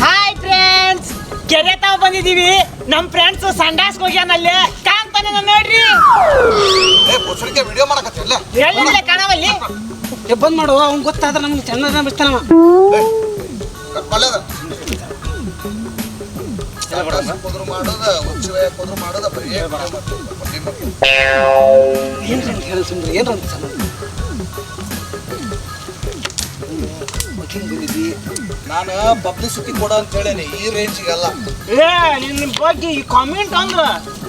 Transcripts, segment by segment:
Hi friends, ಕೆರೆ ತಾವ್ ಬಂದಿದೀವಿ. ನಮ್ ಫ್ರೆಂಡ್ಸ್ ಸಂಡಾಸ್ಗೆ ಹೋಗ್ಯಾನಲ್ಲಿ ಕಾಣ್ತಾನೆ ನೋಡ್ರಿ. ವಿಡಿಯೋ ಮಾಡಕತ್ತಿಲ್ಲ ಎಲ್ಲಿಂದ ಕಾಣವಲ್ಲಿ ಬಂದ್ ಮಾಡುವ ಅವ್ನ್ ಗೊತ್ತಾದ್ರೆ ನಮ್ಗೆ ಚೆನ್ನಾಗಿ ಬಿಡ್ತಾನವ. ನಾನು ಪಬ್ಲಿಸಿಟಿ ಕೊಡ ಅಂತ ಹೇಳೇನಿ, ಈ ರೇಂಜಿಗೆಲ್ಲ. ನಿನ್ನ ಬಗ್ಗೆ ಈ ಕಾಮೆಂಟ್ ಅಂದ್ರ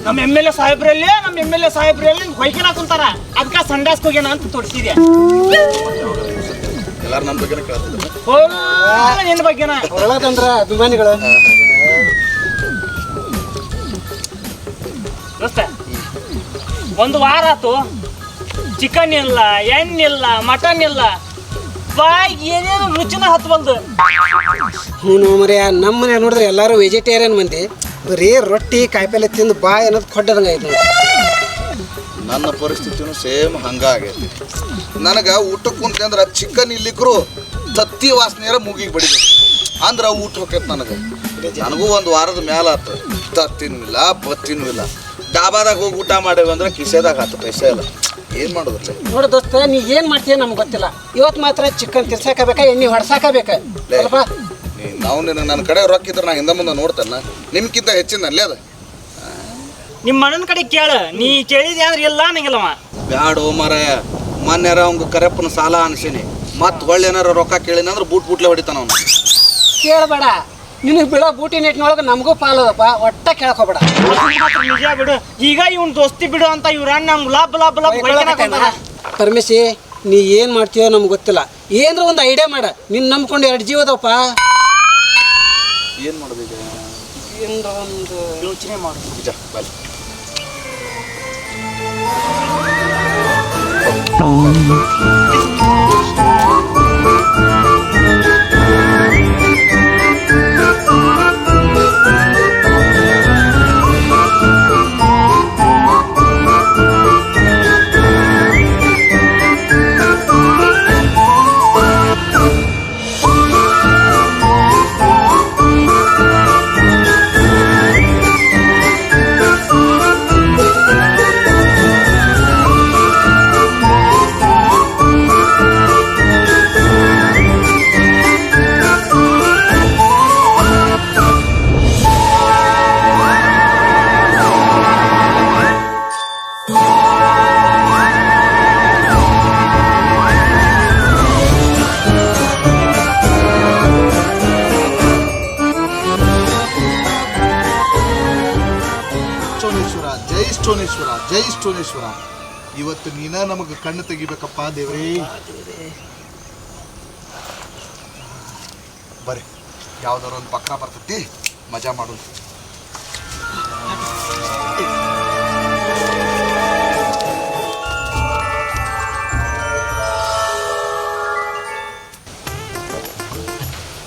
ನಮ್ಮ MLA ಸಾಹೇಬ್ರಲ್ಲಿ ಹೊಯ್ಕಿನ ಕುಂತಾರ. ಅದಕ್ಕ ಸಂಡಾಸ್ಗೆ ಹೋಗ್ಯಾನ ಅಂತ ತೋರಿಸಿದೆ. ಎಲ್ಲಾರು ನನ್ನ ಬಗ್ಗೆ ಕೇಳ್ತಿದ್ರು, ನಿನ್ನ ಬಗ್ಗೆನ ಒಳಗಂದ್ರ ಅಭಿಮಾನಿಗಳು. ದೋಸ್ತ, ಒಂದು ವಾರ ಆತು, ಚಿಕನ್ ಇಲ್ಲ, ಎಣ್ಣಿಲ್ಲ, ಮಟನ್ ಇಲ್ಲ, ಏನೇನು ರುಚಿನ ಹತ್ಬಲ್ದು. ಹ್ಞೂ ಮರ್ಯ, ನಮ್ಮ ಮನೆ ನೋಡಿದ್ರೆ ಎಲ್ಲರೂ ವೆಜಿಟೇರಿಯನ್ ಮಂದಿ. ಬರೀ ರೊಟ್ಟಿ ಕಾಯಿಪಲ್ಲೆ ತಿಂದು ಬಾ ಅನ್ನೋದು ಕೊಡ್ಡದಂಗೆ ಆಯ್ತು. ನನ್ನ ಪರಿಸ್ಥಿತಿನೂ ಸೇಮ್ ಹಂಗ ಆಗೈತಿ. ನನಗೆ ಊಟಕ್ಕೆ ಕುಂತ ಅಂದ್ರೆ ಚಿಕನ್ ಇಲ್ಲಿಕ್ರು ತತ್ತಿ ವಾಸನೆಯರ ಮೂಗಿಗೆ ಬಡಿಬೇಕು ಅಂದ್ರೆ ಊಟ ಹೋಗ್ತೈತೆ. ನನಗೂ ಒಂದು ವಾರದ ಮೇಲೆ ಆತು, ತತ್ತಿನೂ ಇಲ್ಲ ಬತ್ತಿನೂ ಇಲ್ಲ. ಡಾಬಾದಾಗ ಹೋಗಿ ಊಟ ಮಾಡೇವಿ ಅಂದ್ರೆ ಕಿಸೆದಾಗ 10 ಪೈಸೆ ಇಲ್ಲ. ಏನು ಮಾಡೋದಿಲ್ಲ. ನೋಡು ದೋಸ್ತ, ನೀ ಏನು ಮಾಡ್ತೀಯ ನಮ್ಗೆ ಗೊತ್ತಿಲ್ಲ. ಇವತ್ತು ಮಾತ್ರ ಚಿಕನ್ ತಿರ್ಸಾಕಬೇಕಾ, ಎಣ್ಣೆ ಹೊಡ್ಸಾಕಬೇಕಾ? ನಾವು ನನ್ನ ಕಡೆ ರೊಕ್ಕ ಇದ್ರೆ ನಾ ಹಿಂದೆ ಮುಂದೆ ನೋಡ್ತೇನೆ. ನಿಮ್ಗಿಂತ ಹೆಚ್ಚಿನ ಅಲ್ಲೇ ಅದ. ನಿಮ್ಮ ಅಣ್ಣನ ಕಡೆ ಕೇಳ, ನೀ ಕೇಳಿದೆ ಅಂದ್ರೆ ಇಲ್ಲ ನಂಗಿಲ್ಲವ. ಬ್ಯಾಡ ಮಾರಾಯ, ಮೊನ್ನೆರ ಅವಂಗ ಕರೆಪ್ಪನ ಸಾಲ ಅನ್ಸೀನಿ. ಮತ್ತೆ ಹೊಳ್ಳಿ ಏನಾರ ರೊಕ್ಕ ಕೇಳಿನ ಅಂದ್ರೆ ಬೂಟ್ಲೆ ಹೊಡಿತಾನ ಅವನು. ಕೇಳಬೇಡ, ನಿನಗೆ ಬಿಡೋ ಬೂಟಿ ನೆಟ್ಟಿನೊಳಗೆ ನಮಗೂ ಪಾಲದಪ್ಪ, ಒಟ್ಟ ಕೇಳ್ಕೊಬೇಡ. ನಿಜ ಬಿಡು. ಈಗ ಇವ್ನ ದೋಸ್ತಿ ಬಿಡು ಅಂತ ಇವ್ರ ನಮ್ಗೆ ಪರಮೇಶಿ, ನೀ ಏನು ಮಾಡ್ತೀಯೋ ನಮ್ಗೆ ಗೊತ್ತಿಲ್ಲ. ಏನ್ರ ಒಂದು ಐಡಿಯಾ ಮಾಡ. ನಿನ್ನ ನಂಬ್ಕೊಂಡು 2 ಜೀವದಪ್ಪ. ಏನು ಮಾಡೋದು ಈಗ? ಏನರ ಒಂದು ಯೋಚನೆ ಮಾಡು. ನಿಜ ಬಲ್ ಜೈ ಸ್ಟೋನೇಶ್ವರ. ಇವತ್ತು ನೀನ ನಮಗೆ ಕಣ್ಣು ತೆಗಿಬೇಕಪ್ಪ ದೇವ್ರೇ. ಬರ್ರಿ, ಯಾವ್ದಾರ ಒಂದು ಬಕ್ರ ಬರ್ತೈತಿ, ಮಜಾ ಮಾಡೋದು.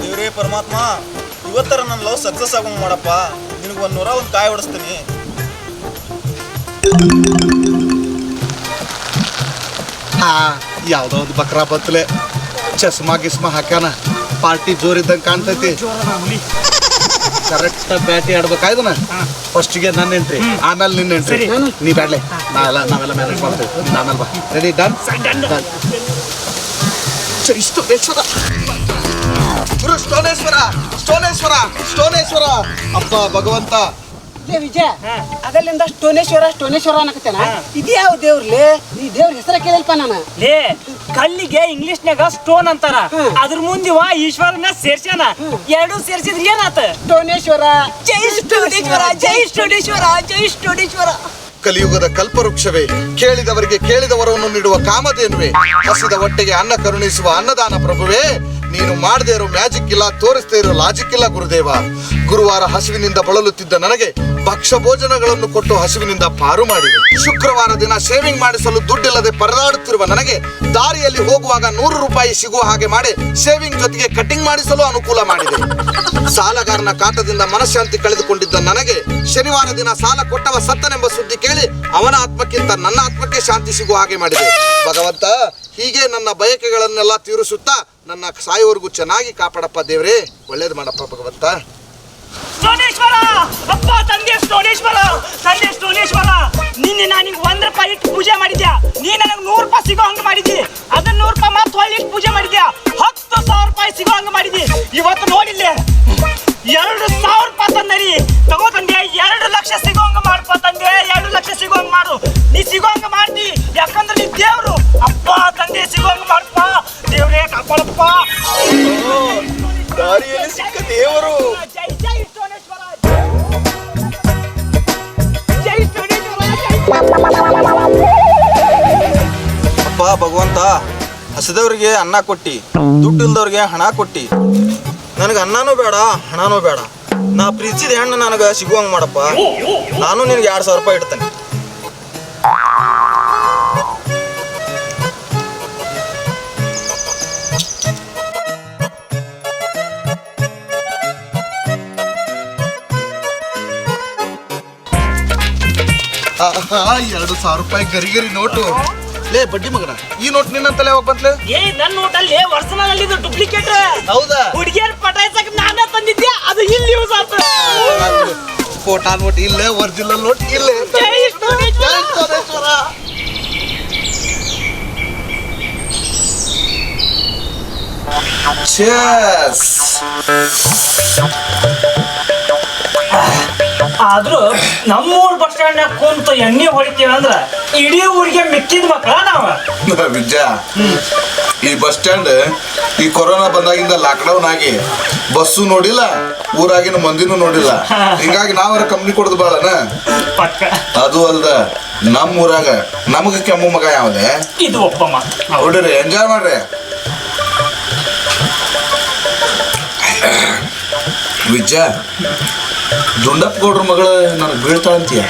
ದೇವ್ರೇ ಪರಮಾತ್ಮ, ಇವತ್ತರ ನನ್ನ ಲವ್ ಸಕ್ಸಸ್ ಆಗೋಂಗ್ ಮಾಡಪ್ಪ. ನಿನಗೆ 101 ಕಾಯಿ ಹೊಡಿಸ್ತೀನಿ. ಯಾವ್ದೋ ಒಂದು ಬಕ್ರ ಬತ್ತಲೆ, ಚಸ್ಮಾ ಗಿಸ್ಮಾ ಹಾಕ್ಯಾನ, ಪಾರ್ಟಿ ಜೋರಿದ್ದಂಗೆ ಕಾಣ್ತೈತಿ. ಕರೆಕ್ಟ್ ಬ್ಯಾಟಿ ಆಡ್ಬೇಕಾಯ್ದನ. ಫಸ್ಟಿಗೆ ನನ್ನ ಎಂಟ್ರಿ, ಆಮೇಲೆ ನಿನ್ನ ಎಂಟ್ರಿ. ನೀ ಬ್ಯಾಡ್ಲೆ, ನಾವೆಲ್ಲ ಮ್ಯಾನೇಜ್ ಮಾಡ್ತೇವೆ. ಆಮೇಲೆ ಬಾ. ರೆಡಿ? ಡನ್. ಸ್ಟೋನೇಶ್ವರ ಅಪ್ಪ ಭಗವಂತ. ವಿಜಯ, ಅದಲ್ಲಿಂದ ಸ್ಟೋನೇಶ್ವರ ಅನ್ನಕತ್ತೇನ. ಇದು ಯಾವ ದೇವ್ರಲಿ? ಈ ದೇವ್ರ ಹೆಸರ ಕೇಳಲ್ಪ ನಾನು. ಕಲ್ಲಿಗೆ ಇಂಗ್ಲಿಷ್ನಾಗ ಸ್ಟೋನ್ ಅಂತಾರ. ಅದ್ರ ಮುಂದೆ ಈಶ್ವರನ ಸೇರ್ಸ್ಯಾನ. 2 ಸೇರ್ಸಿದ್ರೆ ಏನಾತ? ಸ್ಟೋನೇಶ್ವರ. ಜೈ ಸ್ಟೋನೇಶ್ವರ, ಜೈ ಸ್ಟೋನೇಶ್ವರ, ಜೈ ಸ್ಟೋನೇಶ್ವರ. ಕಲಿಯುಗದ ಕಲ್ಪವೃಕ್ಷವೇ, ಕೇಳಿದವರಿಗೆ ಕೇಳಿದವರನ್ನು ನೀಡುವ ಕಾಮಧೇನುವೆ, ಹಸಿದ ಹೊಟ್ಟೆಗೆ ಅನ್ನ ಕರುಣಿಸುವ ಅನ್ನದಾನ ಪ್ರಭುವೇ, ನೀನು ಮಾಡದೇ ಇರೋ ಮ್ಯಾಜಿಕ್ ಇಲ್ಲ, ತೋರಿಸದೇ ಇರೋ ಲಾಜಿಕ್ ಇಲ್ಲ ಗುರುದೇವ. ಗುರುವಾರ ಹಸಿವಿನಿಂದ ಬಳಲುತ್ತಿದ್ದ ನನಗೆ ಭಕ್ಷ್ಯ ಭೋಜನಗಳನ್ನು ಕೊಟ್ಟು ಹಸಿವಿನಿಂದ ಪಾರು ಮಾಡಿದೆ. ಶುಕ್ರವಾರ ದಿನ ಶೇವಿಂಗ್ ಮಾಡಿಸಲು ದುಡ್ಡಿಲ್ಲದೆ ಪರದಾಡುತ್ತಿರುವ ನನಗೆ ದಾರಿಯಲ್ಲಿ ಹೋಗುವಾಗ 100 ರೂಪಾಯಿ ಸಿಗುವ ಹಾಗೆ ಮಾಡಿ ಶೇವಿಂಗ್ ಜೊತೆಗೆ ಕಟಿಂಗ್ ಮಾಡಿಸಲು ಅನುಕೂಲ ಮಾಡಿದೆ. ಸಾಲಗಾರನ ಕಾಟದಿಂದ ಮನಃಶಾಂತಿ ಕಳೆದುಕೊಂಡಿದ್ದ ನನಗೆ ಶನಿವಾರ ದಿನ ಸಾಲ ಕೊಟ್ಟವ ಸತ್ತನೆಂಬ ಸುದ್ದಿ ಕೇಳಿ ಅವನ ಆತ್ಮಕ್ಕಿಂತ ನನ್ನ ಆತ್ಮಕ್ಕೆ ಶಾಂತಿ ಸಿಗುವ ಹಾಗೆ ಮಾಡಿದೆ. ಭಗವಂತ, ಹೀಗೆ ನನ್ನ ಬಯಕೆಗಳನ್ನೆಲ್ಲ ತೀರಿಸುತ್ತಾ ನನ್ನ ಸಾಯುವವರೆಗೂ ಚೆನ್ನಾಗಿ ಕಾಪಾಡಪ್ಪ ದೇವ್ರೇ, ಒಳ್ಳೇದು ಮಾಡಪ್ಪ ಭಗವಂತ. ಸೋನೇಶ್ವರ, ಅಪ್ಪ ತಂದೆ ಸೋನೇಶ್ವರ, ನಿನ್ನೆ ನಾನು 1 ರೂಪಾಯಿ ಇಟ್ಟು ಪೂಜೆ ಮಾಡಿದ್ಯಾ, ನೀ ನನಗೆ 100 ರೂಪಾಯಿ ಸಿಗೋ ಹಂಗ ಮಾಡಿದ್ದಿ. ಅದನ್ನ 100 ರೂಪಾಯಿ ಮತ್ತೆ ಹೊಳ್ಳಿ ಇಟ್ಟು ಪೂಜೆ ಮಾಡಿದ್ಯಾ, 10,000 ರೂಪಾಯಿ ಸಿಗೋ ಹಂಗ ಮಾಡಿದ್ದಿ. ಇವತ್ತು ನೋಡಿಲ್ಲೇ 2,000 ರೂಪಾಯಿ ತಂದರಿ ತಗೋ ತಂದೆ. 2 ಲಕ್ಷ ಸಿಗೋ ಹಂಗ ಮಾಡ್ಕೋ ತಂದೆ, 2 ಲಕ್ಷ ಸಿಗೋ ಹಂಗ ಮಾಡು. ನೀ ಸಿಗೋ ಹಂಗ ಮಾಡ್ತಿ, ಯಾಕಂದ್ರೆ ನೀ ದೇವ್ರು. ಅಪ್ಪ ತಂದೆ ಸಿಗೋ ಹಂಗ ಮಾಡ್ಪ, ದೇವ್ರೇ ಕಾಪಾಡಪ್ಪ. ದಾರಿಯಲ್ಲಿ ಸಿಕ್ಕ ದೇವರು. ಜೈ ಜೈ ಸೋನೇಶ್ವರ, ಜೈ ಸೋನೇಶ್ವರ, ಅಪ್ಪ ಭಗವಂತ, ಹಸಿದವ್ರಿಗೆ ಅನ್ನ ಕೊಟ್ಟಿ, ದುಡ್ಡು ಇಲ್ದವ್ರಿಗೆ ಹಣ ಕೊಟ್ಟಿ. ನನಗೆ ಅನ್ನನೂ ಬೇಡ, ಹಣನೂ ಬೇಡ. ನಾ ಪ್ರೀತಿಸಿದ ಹೆಣ್ಣು ನನಗೆ ಸಿಗುವಂಗೆ ಮಾಡಪ್ಪ. ನಾನು ನಿನಗೆ 2,000 ರೂಪಾಯಿ ಇಡ್ತೇನೆ. ಆಹಾ, 2,000 ರೂಪಾಯಿ ಗರಿ ನೋಟು. ಲೇ ಬಡ್ಡಿ ಮಗನ, ಈ ನೋಟ್ ನಿನ್ನಂತಲೇ ಯಾವಾಗ ಬಂತ್ಲೆ? ನನ್ನ ನೋಟಲ್ಲಿ ಒರಿಜಿನಲ್ ಇದು ಡೂಪ್ಲಿಕೇಟ್. ಹೌದಾ? ಹುಡುಗಿಯರ್ ಪಟಾಯಿಸಕ್ ನಾನೇ ತಂದಿದ್ದೆ, ಅದು ಇಲ್ಲಿ ಯೂಸ್ ಆಗ್ತದೆ. ಫೋಟಾ ನೋಟ್ ಇಲ್ಲೇ, ಒರಿಜಿನಲ್ ನೋಟ್ ಇಲ್ಲೇ. ಜೈ ಸೋನೇಶ್ವರ. Cheers. ಆದ್ರೂ ನಮ್ಮೂರ್ ಬಸ್ ಸ್ಟ್ಯಾಂಡ್ ಕುಂತ ಎಣ್ಣೆ ಹೊಡಿತೀವಿ ಅಂದ್ರ ಇಡೀ ಊರಿಗೆ ಮಿಕ್ಕಿದ ಮಕ್ಕಳ ನಾವ. ವಿದ್ಯಾ, ಈ ಬಸ್ ಸ್ಟ್ಯಾಂಡ್ ಈ ಕೊರೋನಾ ಬಂದಾಗಿಂದ ಲಾಕ್ಡೌನ್ ಆಗಿ ಬಸ್ಸು ನೋಡಿಲ್ಲ, ಊರಾಗಿನ ಮಂದಿನೂ ನೋಡಿಲ್ಲ. ಹಿಂಗಾಗಿ ನಾವರ ಕಂಪ್ನಿ ಕೊಡದ್ ಬಾಳನ. ಪಕ್ಕ ಅದು ಅಲ್ದ ನಮ್ಮ ಊರಾಗ ನಮಗ ಕೆಮ್ಮು ಮಗ ಯಾವ್ದೆ? ಇದು ಒಪ್ಪಮ್ಮ. ಹುಡ್ರಿ ಎಂಜಾಯ್ ಮಾಡ್ರಿ. ವಿದ್ಯಾ, ದುಂಡಪ್ಪ ಗೌಡ್ರ ಮಗಳು ನನಗೆ ಬೀಳ್ತಾಳಂತೀಯ?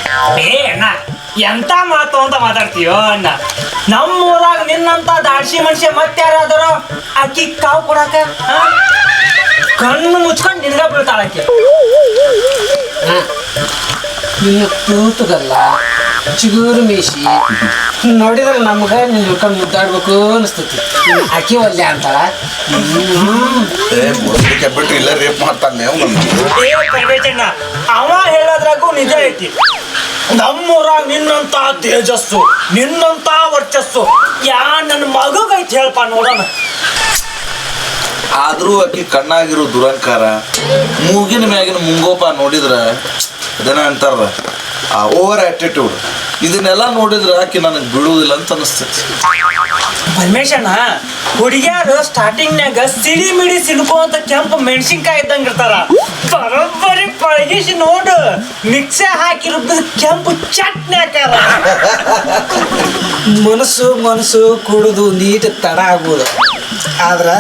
ಏ ಅಣ್ಣ, ಎಂತ ಮಾತು ಅಂತ ಮಾತಾಡ್ತೀಯೋ ಅಣ್ಣ. ನಮ್ಮೂರಾಗ ನಿನ್ನಂತ ದಾಡ್ಸಿ ಮನುಷ್ಯ ಮತ್ತೆ ಯಾರಾದರ ಅಕ್ಕಿ ಕಾವು ಕೊಡಾಕ ಕಣ್ಣು ಮುಚ್ಕೊಂಡು ನಿನ್ಗ ಬೀಳ್ತಾಳಕ್ಕೆ. ನಿನ್ನ ತೂತುಗಲ್ಲ, ಚಿಗುರು ಮೀಸಿ ನೋಡಿದ್ರೆ ನಮ್ಗೆ ನಿನ್ನ ಹಿಡ್ಕೊಂಡು ಮುದ್ದಾಡ್ಬೇಕು ಅನಿಸ್ತತಿ. ಅಕ್ಕಿ ಒಲ್ಲೆ ಅಂತಾಳ. ಬಿಟ್ರಿ ಇಲ್ಲ ರೇಪ್ ಮಾಡ್ತಾನೆ ಅಣ್ಣ. ಅವ ಹೇಳೋದ್ರಾಗೂ ನಿಜ ಐತಿ. ನಮ್ಮೂರಾಗ ನಿನ್ನಂತ ತೇಜಸ್ಸು, ನಿನ್ನಂತ ವರ್ಚಸ್ಸು ಯಾ ನನ್ನ ಮಗಗೈತಿ ಹೇಳ್ಪ ನೋಡೋಣ. ಆದ್ರೂ ಆಕಿ ಕಣ್ಣಾಗಿರೋ ದುರಂಕಾರ, ಮೂಗಿನ ಮ್ಯಾಗಿನ ಮುಂಗೋಪ ನೋಡಿದ್ರ ಅದನ್ನ ಅಂತಾರ ಓವರ್ ಆಟಿಟ್ಯೂಡ್. ಇದನ್ನೆಲ್ಲ ನೋಡಿದ್ರೆ ಆಕಿ ನನಗೆ ಬಿಡುವುದಿಲ್ಲ ಅಂತ ಅನಿಸ್ತೈತಿ. ಪರಮೇಶಣ್ಣ, ಹುಡುಗಿಯಾರು ಸ್ಟಾರ್ಟಿಂಗ್ನಾಗ ಸಿಡಿ ಮಿಡಿ ಸಿನ್ಕೋಂತ ಕೆಂಪು ಮೆಣಸಿನ್ಕಾಯಿ ಇದ್ದಂಗ ಇರ್ತಾರ. ಬರೋಬ್ಬರಿ ಪಳಗಿಸಿ ನೋಡು, ಮಿಕ್ಸೆ ಹಾಕಿ ರುಬ್ಬಿದ ಕೆಂಪು ಚಟ್ನಿ ಹಾಕಾರ. ಮನಸ್ಸು ಕೂಡುದು ನೀಟ್ ತಡ ಆಗ್ಬೋದು, ಆದ್ರೆ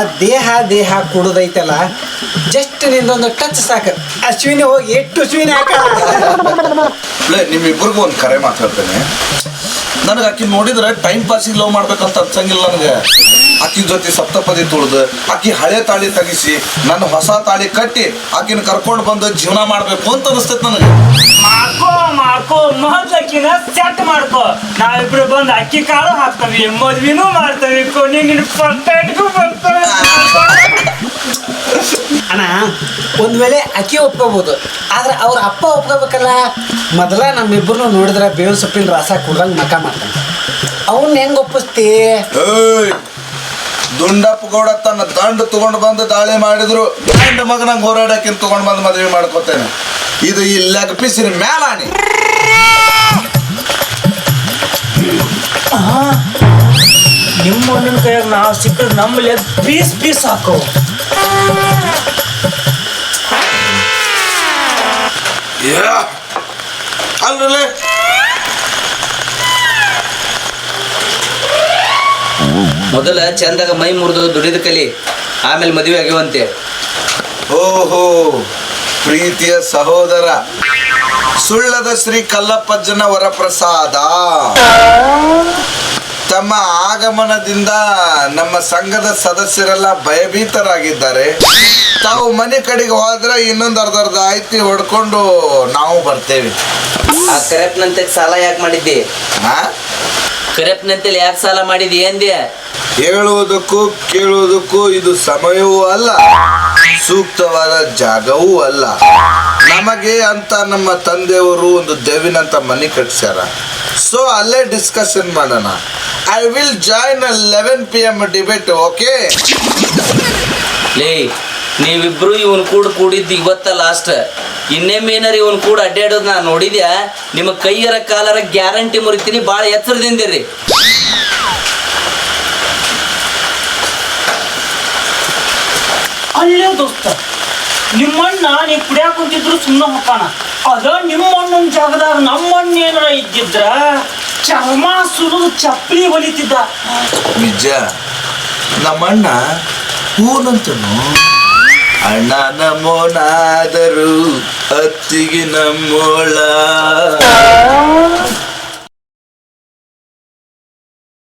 ದೇಹ ಕೂಡುದೈತಲ್ಲ, ಜಸ್ಟ್ ನಿಂದೊಂದು ಟಚ್ ಸಾಕು, ಅಶ್ವಿನಿ ಹೋಗಿ ಎಷ್ಟು ಅಶ್ವಿನಿ ಹಾಕ. ನಿಮ್ಮಿಬ್ಬರಿಗೂ ಒಂದು ಕರೆ ಮಾತಾಡ್ತೇನೆ. ನನಗೆ ಆಕಿ ನೋಡಿದ್ರೆ ಟೈಮ್ ಪಾಸಿಗೆ ಲವ್ ಮಾಡ್ಬೇಕಂತ ಅನ್ಸಂಗಿಲ್ಲ ನನಗೆ. ಆಕಿ ಜೊತೆ ಸಪ್ತಪದಿ ತುಳಿದು ಆಕಿ ಹಳೆ ತಾಳಿ ತೆಗಿಸಿ ನನ್ನ ಹೊಸ ತಾಳಿ ಕಟ್ಟಿ ಆಕಿನ ಕರ್ಕೊಂಡು ಬಂದು ಜೀವನ ಮಾಡ್ಬೇಕು ಅಂತ ಅನಿಸ್ತೈತೆ ನನಗೆ. ಮಾಡ್ಕೋ ಮೊದಲಕ್ಕಿನ ಸೆಟ್ ಮಾಡ್ಕೋ. ನಾವಿಬ್ರು ಬಂದು ಅಕ್ಕಿ ಕಾಳು ಹಾಕ್ತವಿ, ಮದ್ವಿನೂ ಮಾಡ್ತವಿ, ಕೊನೆಗೆ ಪರ್ಫೆಕ್ಟ್ಗೂ ಬರ್ತವೆ. ಅಣ್ಣ, ಒಂದ್ ವೇಳೆ ಅಕ್ಕಿ ಒಪ್ಕೋಬಹುದು, ಆದ್ರೆ ಅವ್ರ ಅಪ್ಪ ಒಪ್ಕೋಬೇಕಲ್ಲ. ಮೊದಲ ನಮ್ಮಿಬ್ಬರನ್ನು ನೋಡಿದ್ರೆ ಬೇವಿನ ಸೊಪ್ಪಿನ ರಸ ಕುಡ್ದಂಗೆ ಮಕ ಮಾಡ್ತಾನೆ. ಅವನ್ನ ಹೆಂಗ್ ಒಪ್ಪಿಸ್ತಿ? ದುಂಡಪ್ಪ ಗೌಡ ತನ್ನ ದಂಡ ತಗೊಂಡು ಬಂದು ದಾಳಿ ಮಾಡಿದ್ರು, ಗಂಡ ಮಗನಂಗೆ ಹೋರಾಡಕ್ಕಿಂತ ತಗೊಂಡು ಬಂದು ಮದುವೆ ಮಾಡ್ಕೋತೇನೆ. ಇದು ಈ ಲೆಗ್ ಪೀಸಿನ ಮೇಲಾಣಿ. ನಿಮ್ಮ ಅಣ್ಣನ ಕೈಯಾಗ ನಾವು ಸಿಕ್ಕರೆ ನಮ್ಮ ಲೆಗ್ ಪೀಸ್ ಹಾಕೋ. ಅಲ್ರಲ್ಲೇ ಮೊದಲ ಚಂದಾಗ ಮೈ ಮುರಿದು ದುಡಿದ ಕಲಿ, ಆಮೇಲೆ ಮದುವೆ ಆಗ್ಯವಂತೆ. ಓಹೋ ಪ್ರೀತಿಯ ಸಹೋದರ, ಸುಳ್ಳದ ಶ್ರೀ ಕಲ್ಲಪ್ಪಜ್ಜನ ವರಪ್ರಸಾದ. ತಮ್ಮ ಆಗಮನದಿಂದ ನಮ್ಮ ಸಂಘದ ಸದಸ್ಯರೆಲ್ಲ ಭಯಭೀತರಾಗಿದ್ದಾರೆ. ತಾವು ಮನೆ ಕಡೆಗೆ ಹೋದ್ರೆ ಇನ್ನೊಂದು ಅರ್ಧ ಆಯ್ತಿ ಹೊಡ್ಕೊಂಡು ನಾವು ಬರ್ತೇವೆ. ಆ ಕರೆಪ್ನಂತೆ ಸಾಲ ಯಾಕೆ ಮಾಡಿದ್ದಿ? ಹಾ, ಕರೆಪ್ನಂತೆ ಯಾಕೆ ಸಾಲ ಮಾಡಿದಿ ಅಂದೆ? ಹೇಳುವುದಕ್ಕೂ ಕೇಳುವುದಕ್ಕೂ ಇದು ಸಮಯವೂ ಅಲ್ಲ, ಸೂಕ್ತವಾದ ಜಾಗವೂ ಅಲ್ಲ. ನಮಗೆ ಅಂತ ನಮ್ಮ ತಂದೆಯವರು ಒಂದು ದೇವಿನಂತ ಮನೆ ಕಟ್ಸ್ಯಾರ. ಸೊ ಅಲ್ಲೇ ಡಿಸ್ಕಷನ್ ಮಾಡೋಣ. I will join 11 PM debate. Okay? ಲೇ, ನೀವಿಬ್ರು ಇವನ್ ಕೂಡಿದ್ದು ಇವತ್ತ ಲಾಸ್ಟ್. ಇನ್ನೇಮೇನಾರ ಇವನ್ ಕೂಡ ಅಡ್ಡಾಡೋದು ನಾ ನೋಡಿದ್ಯಾ? ನಿಮ್ಮ ಕೈಯರ ಕಾಲರ ಗ್ಯಾರಂಟಿ ಮುರಿತೀನಿ. ಭಾಳ ಎಚ್ಚರದಿಂದಿರಿ. ಅಲ್ಲೇ ದೋಸ್ತ, ನಿಮ್ಮಣ್ಣ ನೀ ಕುಡಿಯಾಕ ಕುಂತಿದ್ರು ಸುಮ್ಮನೆ ಹೊಕ್ಕಾನ. ಅದ ನಿಮ್ಮಣ್ಣನ ಜಾಗದಾಗ ನಮ್ಮಣ್ಣ ಏನಾರ ಇದ್ದಿದ್ರ ಚರ್ಮ ಸುರಿದು ಚಪ್ಪಲಿ ಹೊಲಿತಿದ್ದ. ನಿಜ, ನಮ್ಮಣ್ಣ ಹೂನಂತನು ಅಣ್ಣ ನಮ್ಮೋನಾದರೂ ಅತ್ತಿಗೆ ನಮ್ಮೋಳ.